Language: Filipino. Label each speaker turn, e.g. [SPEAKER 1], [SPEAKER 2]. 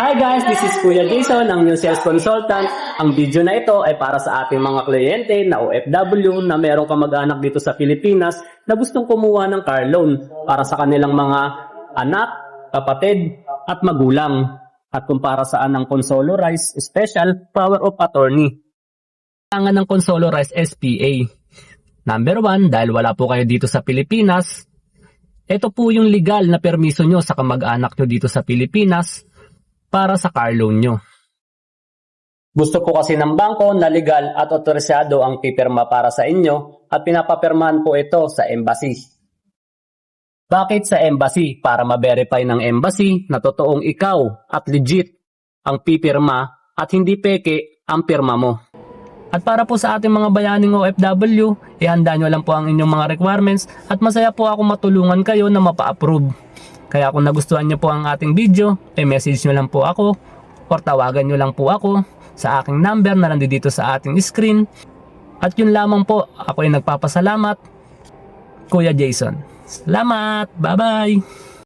[SPEAKER 1] Hi guys, this is Kuya Jason, ang new sales consultant. Ang video na ito ay para sa ating mga kliyente na OFW na merong kamag-anak dito sa Pilipinas na gustong kumuha ng car loan para sa kanilang mga anak, kapatid at magulang. At kung para saan ang Consolo Rise Special Power of Attorney. Kailangan ng Consolo Rise SPA. Number 1, dahil wala po kayo dito sa Pilipinas, ito po yung legal na permiso nyo sa kamag-anak nyo dito sa Pilipinas para sa car loan nyo. Gusto po kasi ng bangko na legal at otorisado ang pipirma para sa inyo at pinapapirmahan po ito sa embassy. Bakit sa embassy? Para ma-verify ng embassy na totoong ikaw at legit ang pipirma at hindi peke ang pirma mo. At para po sa ating mga bayaning OFW, ihanda nyo lang po ang inyong mga requirements at masaya po ako matulungan kayo na mapa-approve. Kaya kung nagustuhan nyo po ang ating video, message nyo lang po ako or tawagan nyo lang po ako sa aking number na nandito sa ating screen. At yun lamang po, ako ay nagpapasalamat, Kuya Jason. Salamat! Bye-bye!